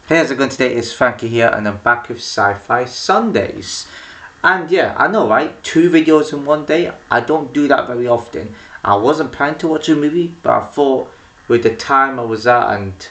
Hey, how's it going today? It's Frankie here and I'm back with Sci-Fi Sundays. And yeah, I know, right? 2 videos in one day. I don't do that very often. I wasn't planning to watch a movie, but I thought with the time I was at and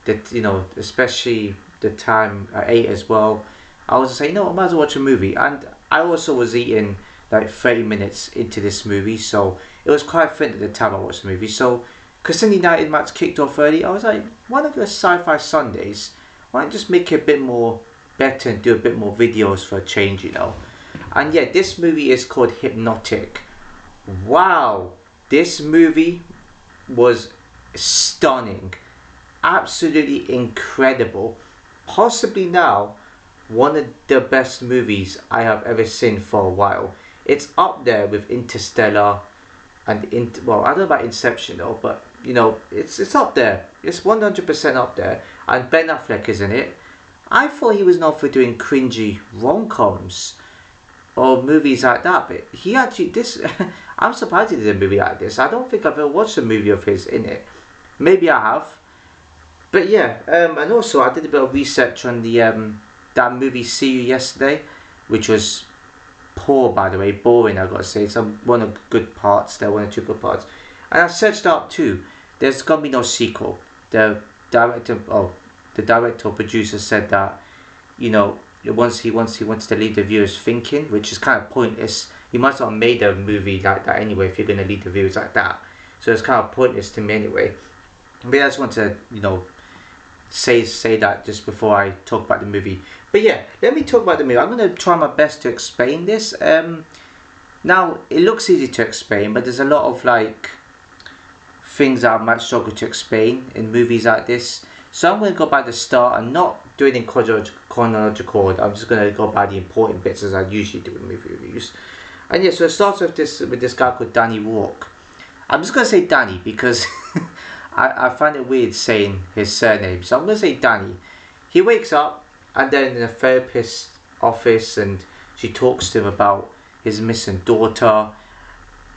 that, especially the time I ate as well, I was saying, I might as well watch a movie. And I also was eating like 30 minutes into this movie, so it was quite fun at the time I watched the movie. So, because Sunday United match kicked off early, I was like, why not go Sci-Fi Sundays? Why not just make it a bit more better and do a bit more videos for a change. And yeah, this movie is called Hypnotic. Wow, this movie was stunning, absolutely incredible, possibly now one of the best movies I have ever seen for a while. It's up there with Interstellar and well, I don't know about Inception though, but it's up there. It's 100% up there. And Ben Affleck is in it. I thought he was known for doing cringy rom-coms or movies like that, but he actually I'm surprised he did a movie like this. I don't think I've ever watched a movie of his in it. Maybe I have, but yeah. And also I did a bit of research on the that movie See You Yesterday, which was poor, by the way, boring, I gotta say. One of the good parts there, one or two good parts. And I searched out too. There's gonna be no sequel. The director or producer said that, once he wants to leave the viewers thinking, which is kind of pointless. He must not have made a movie like that anyway if you're gonna leave the viewers like that. So it's kind of pointless to me anyway. But I just want to, say that just before I talk about the movie. But yeah, let me talk about the movie. I'm going to try my best to explain this. Now, it looks easy to explain, but there's a lot of things that I might struggle to explain in movies like this. So I'm going to go by the start and not do it in chronological order. I'm just going to go by the important bits as I usually do in movie reviews. And yeah, so it starts with this guy called Danny Rourke. I'm just going to say Danny because I find it weird saying his surname. So I'm going to say Danny. He wakes up and then in a therapist's office and she talks to him about his missing daughter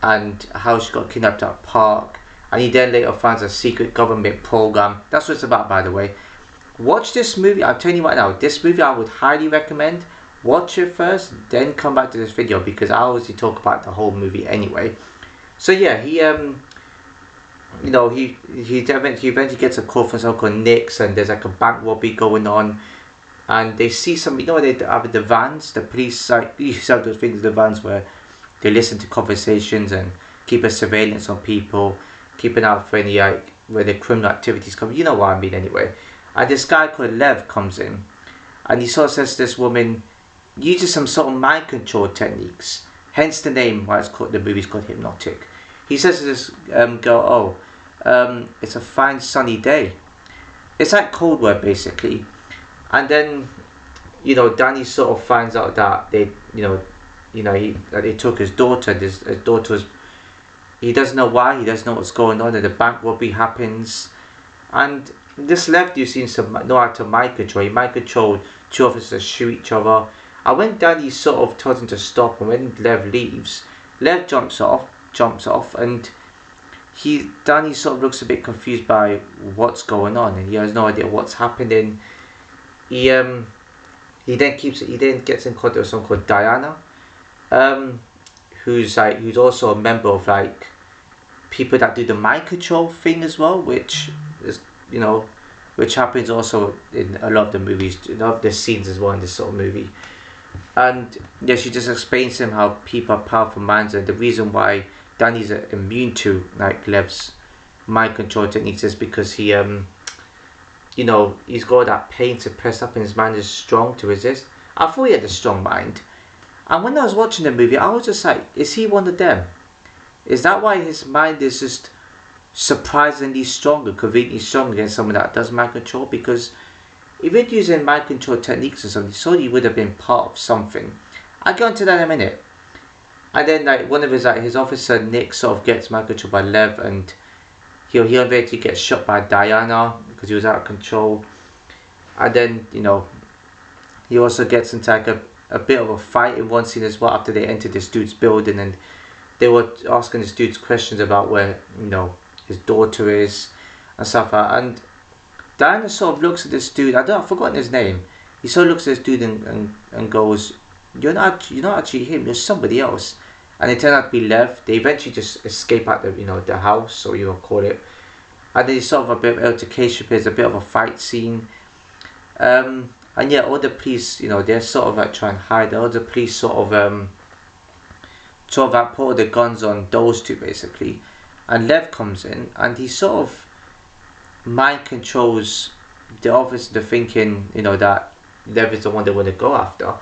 and how she got kidnapped at a park. And he then later finds a secret government program. That's what it's about, by the way. Watch this movie. I'm telling you right now, this movie I would highly recommend. Watch it first, then come back to this video because I always talk about the whole movie anyway. So yeah, he eventually gets a call from someone called Nix, and there's like a bank robbery going on, and they see some, they have the vans, the police used to have those things, the vans where they listen to conversations and keep a surveillance on people, keep an eye out for any where the criminal activities come. You know what I mean anyway. And this guy called Lev comes in, and he sort of says to this woman, uses some sort of mind control techniques. Hence the name why the movie's called Hypnotic. He says to this girl, it's a fine sunny day. It's like code word basically. And then, Danny sort of finds out that they took his daughter. His daughter was, he doesn't know why, he doesn't know what's going on, and the bank robbery happens. And this left you seems to know how to mind control. He mind controlled two officers shoot each other. And when Danny sort of tells him to stop, and when Lev leaves, Lev jumps off, and Danny sort of looks a bit confused by what's going on, and he has no idea what's happening. He then gets in contact with someone called Diana, who's also a member of people that do the mind control thing as well, which is which happens also in a lot of the movies, a lot of the scenes as well in this sort of movie. And yeah, she just explains to him how people have powerful minds, and the reason why Danny's immune to Lev's mind control techniques is because he he's got that pain suppressed up in his mind, is strong to resist. I thought he had a strong mind, and when I was watching the movie I was just like, is he one of them? Is that why his mind is just surprisingly stronger, conveniently stronger against someone that does mind control? Because if you're using mind control techniques or something, so he would have been part of something. I'll go into that in a minute. And then one of his officer Nick sort of gets mind control by Lev, and he eventually gets shot by Diana because he was out of control. And then he also gets into a bit of a fight in one scene as well after they entered this dude's building, and they were asking this dude's questions about where his daughter is and stuff like that. And Diana sort of looks at this dude. I've forgotten his name. He sort of looks at this dude and goes, you're not actually him. You're somebody else." And they turn out to be Lev. They eventually just escape out the house, or you want to call it. And there's sort of a bit of altercation. There's a bit of a fight scene. And yeah, all the police, they're sort of like trying to hide. All the police sort of like put the guns on those two basically. And Lev comes in and he sort of mind controls the officer into thinking, that Lev is the one they want to go after.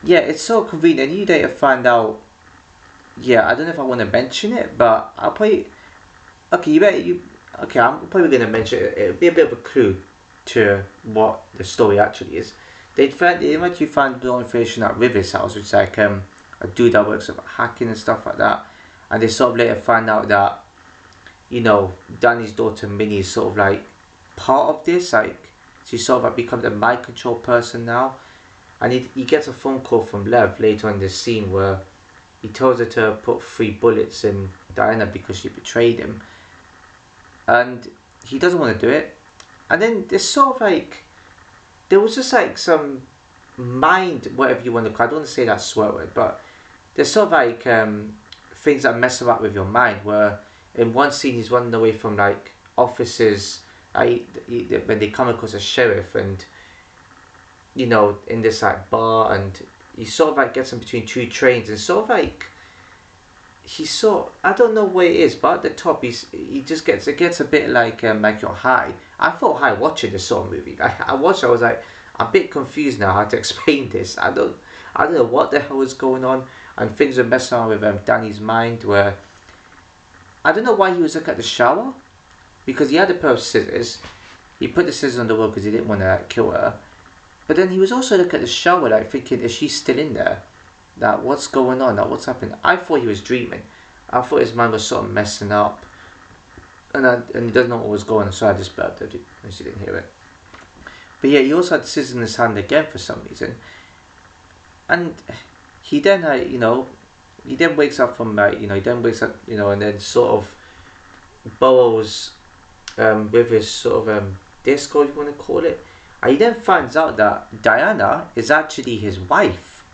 Yeah, it's so convenient. You later find out. Yeah, I don't know if I want to mention it, but I'll probably. Okay, I'm probably going to mention it. It'll be a bit of a clue to what the story actually is. They eventually find the information at River's house, which is like a dude that works with hacking and stuff like that. And they sort of later find out that, Danny's daughter Minnie is sort of like part of this. Like, she's sort of like become the mind control person now. And he gets a phone call from Lev later on in this scene where he tells her to put 3 bullets in Diana because she betrayed him. And he doesn't want to do it. And then there's sort of like, there was just like some mind, whatever you want to call it. I don't want to say that swear word, but there's sort of like things that mess about with your mind, where in one scene he's running away from like officers when they come across a sheriff, and in this like bar, and he sort of like gets in between 2 trains, and sort of like I don't know what it is, but at the top it gets a bit like you're high. I felt high watching this sort of movie. I watched it, I was like, I'm a bit confused now how to explain this. I don't know what the hell was going on, and things were messing around with Danny's mind, where I don't know why he was looking at the shower, because he had a pair of scissors. He put the scissors on the wall because he didn't want to kill her. But then he was also looking at the shower, like thinking, is she still in there? That what's going on? That what's happening? I thought he was dreaming. I thought his mind was sort of messing up, and he doesn't know what was going on. So I just burped. I she didn't hear it. But yeah, he also had the scissors in his hand again for some reason, and he then he then wakes up from and then sort of burrows with his sort of disco, you want to call it. And he then finds out that Diana is actually his wife,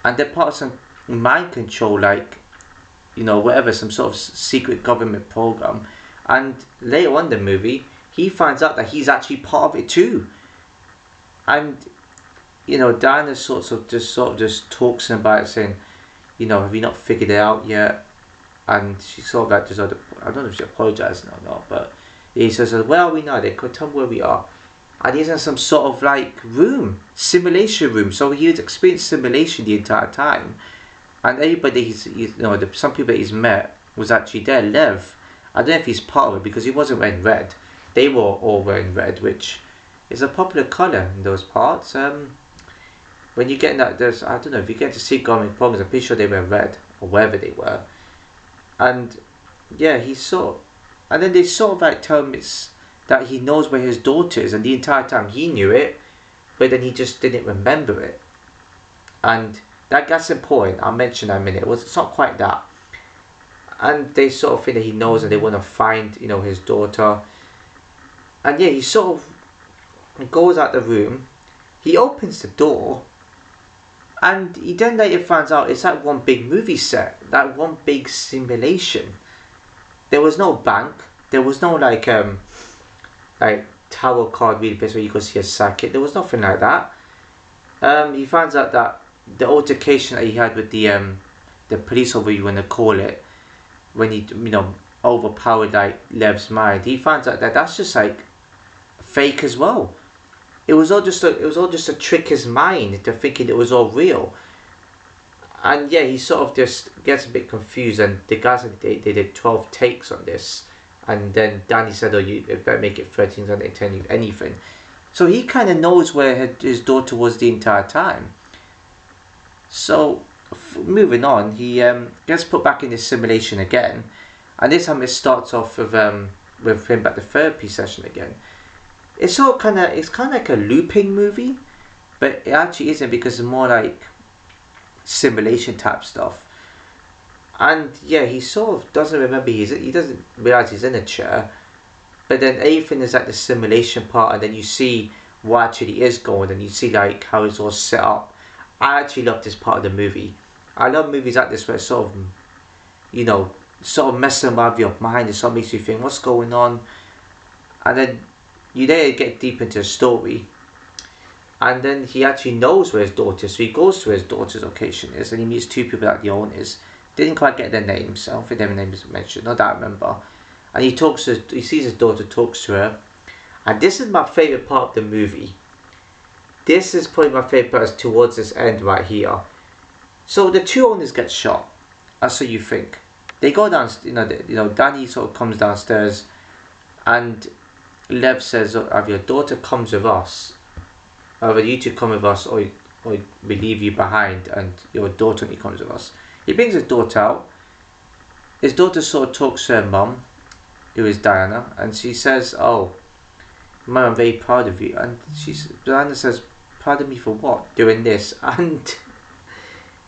and they're part of some mind control, like whatever, some sort of secret government program. And later on in the movie, he finds out that he's actually part of it too. And Diana sort of just talks to him about it, saying, have you not figured it out yet? And she sort of like just, I don't know if she apologized or not, but he says, where are we now? They could tell me where we are. And he's in some sort of like simulation room. So he had experienced simulation the entire time. And everybody some people that he's met was actually there. Lev, I don't know if he's part of it because he wasn't wearing red. They were all wearing red, which is a popular colour in those parts. When you get in that, I don't know, if you get to see government programs, I'm pretty sure they were red, or wherever they were. And yeah, and then they sort of like tell him that he knows where his daughter is, and the entire time he knew it, but then he just didn't remember it. And that's important. I'll mention that in a minute. It's not quite that. And they sort of think that he knows, and they want to find his daughter. And yeah, he sort of goes out the room. He opens the door, and he then later finds out it's like one big movie set, like one big simulation. There was no bank. There was no like tarot card reading place where you could see a psychic. There was nothing like that. He finds out that the altercation that he had with the police, or whatever you want to call it, when he overpowered like Lev's mind, he finds out that that's just like fake as well. It was all just to trick his mind into thinking it was all real. And yeah, he sort of just gets a bit confused, and the guys said they did 12 takes on this, and then Danny said, you better make it 13, so they tell you anything. So he kind of knows where his daughter was the entire time. So moving on, he gets put back in this simulation again, and this time it starts off with him at the therapy session again. It's kind of like a looping movie, but it actually isn't, because it's more like simulation type stuff. And yeah, he sort of doesn't remember, he doesn't realize he's in a chair, but then everything is like the simulation part, and then you see what actually is going, and you see like how it's all set up. I actually love this part of the movie. I love movies like this where it's sort of, you know, sort of messing with your mind. It sort of makes you think what's going on, and then you then get deep into the story, and then he actually knows where his daughter is, so he goes to where his daughter's location is, and he meets two people that the owners. Didn't quite get their names. I don't think their names mentioned. Not that I remember. And he sees his daughter, talks to her, and this is my favorite part of the movie. This is probably my favorite part towards this end right here. So the two owners get shot. That's what you think. They go down. Danny sort of comes downstairs, and Lev says, "If your daughter comes with us, either you two come with us, or we leave you behind, and your daughter only comes with us." He brings his daughter out. His daughter sort of talks to her mum, who is Diana, and she says, "Oh, Mum, I'm very proud of you." And Diana says, "Proud of me for what? Doing this?" And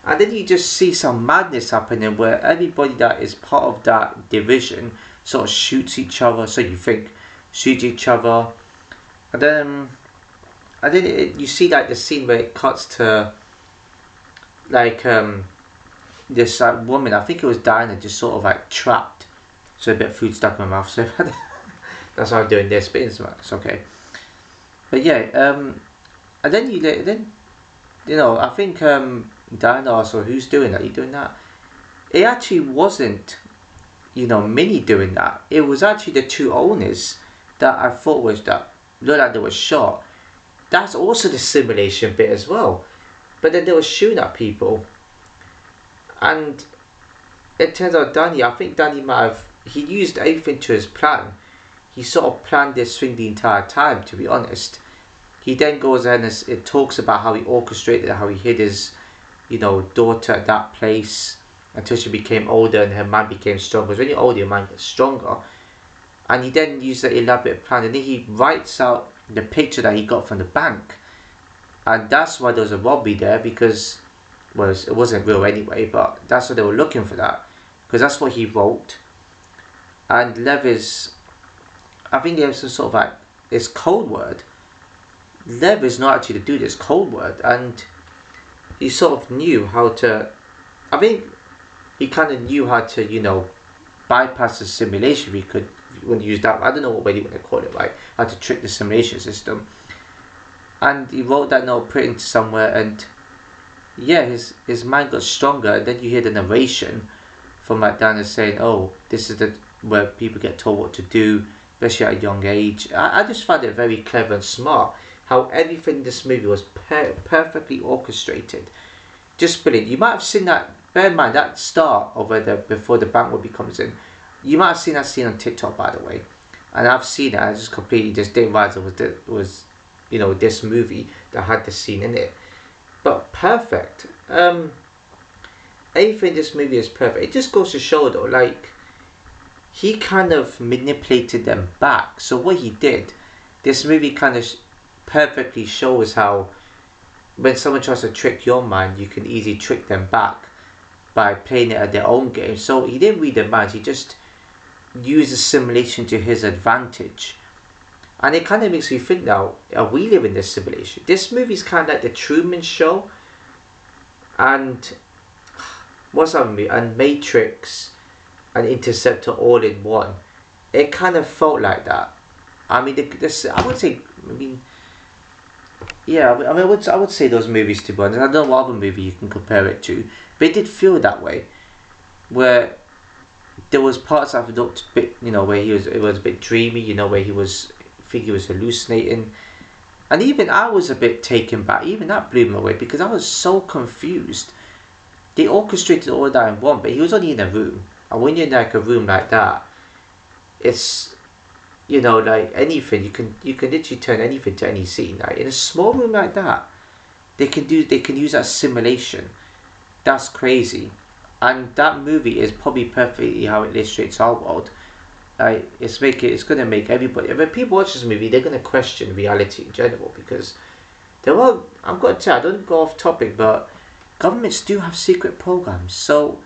then you just see some madness happening where everybody that is part of that division sort of shoots each other. So you think, shoot each other, and then you see like the scene where it cuts to like this woman, I think it was Diana, just sort of like trapped. So a bit of food stuck in my mouth. So that's why I'm doing this, but it's okay. But yeah, and then I think Diana also, who's doing that? You doing that? It actually wasn't, Minnie doing that. It was actually the two owners that I thought was that looked like they were shot. That's also the simulation bit as well. But then they were shooting at people. And it turns out I think Danny he used everything to his plan. He sort of planned this thing the entire time, to be honest. He then goes ahead and it talks about how he orchestrated, how he hid his, daughter at that place until she became older and her mind became stronger. Because when you're older, your mind gets stronger. And he then used the elaborate plan, and then he writes out the picture that he got from the bank. And that's why there was a robbery there, because it wasn't real anyway, but that's what they were looking for, that because that's what he wrote. And Lev I think there's a sort of like this code word. Lev is not actually to do this code word, and he sort of knew how to, I think he kind of knew how to, bypass the simulation. If you want to use that, I don't know what way you want to call it, right? How to trick the simulation system. And he wrote that note, put it into somewhere, and yeah, his mind got stronger. And then you hear the narration from like Dana saying, "Oh, this is where people get told what to do, especially at a young age." I just found it very clever and smart how everything in this movie was perfectly orchestrated. Just brilliant. You might have seen that. Bear in mind that start of before the bank robbery comes in. You might have seen that scene on TikTok, by the way, and I've seen it. I just completely didn't realize it was this movie that had the scene in it. But perfect. Everything in this movie is perfect. It just goes to show though, like, he kind of manipulated them back. So what he did, this movie kind of perfectly shows how when someone tries to trick your mind, you can easily trick them back by playing it at their own game. So he didn't read their minds, he just used the simulation to his advantage. And it kind of makes me think now, are we living this simulation? This movie is kind of like the Truman Show, and what's that movie? And Matrix and Interceptor all in one. It kind of felt like that. I mean, I would say, I would say those movies, to be honest. I don't know what other movie you can compare it to, but it did feel that way, where there was parts that looked a bit, where it was a bit dreamy, where he was hallucinating, and even I was a bit taken back. Even that blew me away because I was so confused. They orchestrated all that in one, but he was only in a room, and when you're in like a room like that, it's like anything, you can literally turn anything to any scene. Like in a small room like that, they can use that simulation. That's crazy. And that movie is probably perfectly how it illustrates our world. It's going to make everybody. When people watch this movie, they're going to question reality in general, because I'm going to tell. I don't go off topic, but governments do have secret programs. So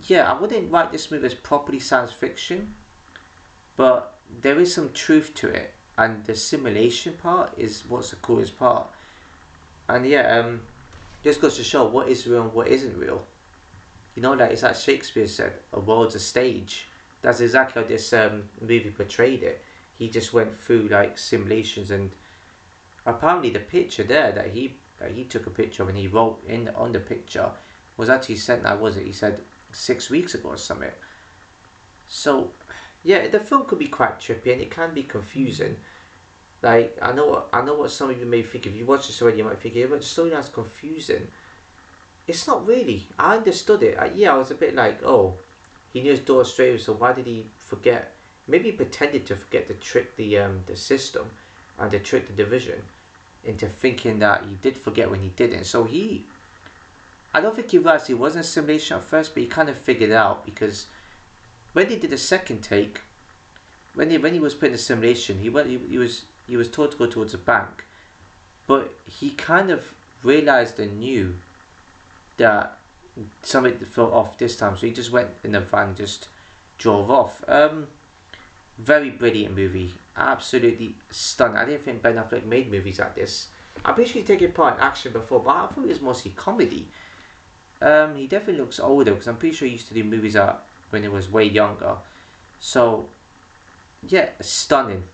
yeah, I wouldn't write this movie as properly science fiction, but there is some truth to it, and the simulation part is what's the coolest part. And yeah, just goes to show what is real and what isn't real. You know, like it's like Shakespeare said, a world's a stage. That's exactly how this movie portrayed it. He just went through like simulations, and apparently the picture there that he took a picture of and he wrote in on the picture was actually sent out, was it? He said 6 weeks ago or something. So yeah, the film could be quite trippy and it can be confusing. Like I know what some of you may think. If you watch this already, you might think, yeah, but the storyline's confusing. It's not really. I understood it. I was a bit like, oh, he knew his daughter straight away, so why did he forget? Maybe he pretended to forget to trick the system and to trick the division into thinking that he did forget when he didn't. So I don't think he realized he wasn't a simulation at first, but he kind of figured it out, because when he did the second take, when he was put in the simulation, he was told to go towards a bank, but he kind of realized and knew that something felt off this time, so he just went in the van and just drove off. Very brilliant movie, absolutely stunning. I didn't think Ben Affleck made movies like this. I'm pretty sure he's taken part in action before, but I thought it was mostly comedy. He definitely looks older, because I'm pretty sure he used to do movies when he was way younger. So yeah, stunning.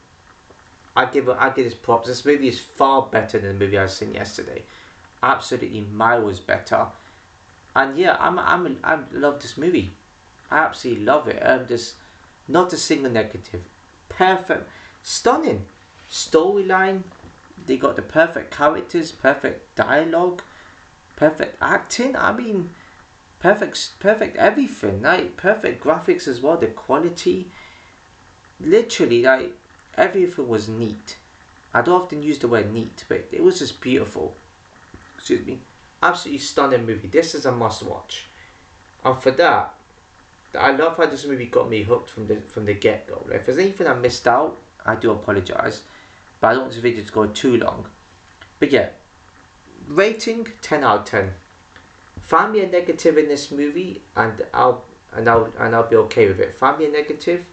I give this props. This movie is far better than the movie I seen yesterday. Absolutely miles better. And yeah, I love this movie. I absolutely love it. Just not a single negative. Perfect, stunning storyline. They got the perfect characters, perfect dialogue, perfect acting. I mean, perfect everything. Like perfect graphics as well. The quality, literally, like everything was neat. I don't often use the word neat, but it was just beautiful. Excuse me. Absolutely stunning movie. This is a must watch. And for that, I love how this movie got me hooked from the get-go. If there's anything I missed out, I do apologise, but I don't want this video to go too long. But yeah, rating 10 out of 10. Find me a negative in this movie, and I'll be okay with it. Find me a negative,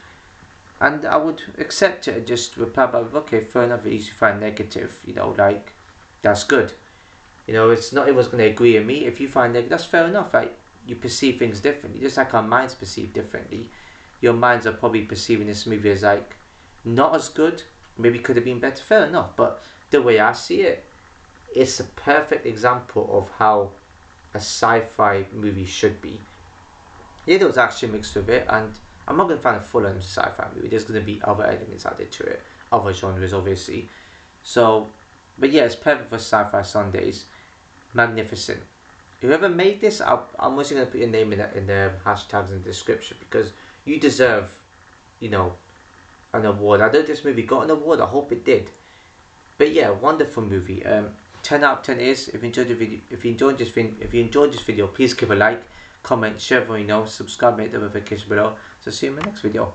and I would accept it and just reply back with, okay, fair enough. At least you find negative. You know, like that's good. You know, it's not everyone's going to agree with me. If you find negative, that's fair enough. Like, you perceive things differently, just like our minds perceive differently. Your minds are probably perceiving this movie as like not as good, maybe could have been better, fair enough. But the way I see it, it's a perfect example of how a sci-fi movie should be. Yeah, there was action mixed with it, and I'm not going to find a full-on sci-fi movie. There's going to be other elements added to it, other genres obviously. So, but yeah, it's perfect for Sci-Fi Sundays. Magnificent. Whoever made this, I'm also going to put your name in the hashtags in the description, because you deserve, you know, an award. I know this movie got an award. I hope it did. But yeah, wonderful movie. 10 out of 10 is. If you enjoyed the video, if you enjoyed this video, please give a like, comment, share, you know, subscribe, hit the notification below. So see you in my next video.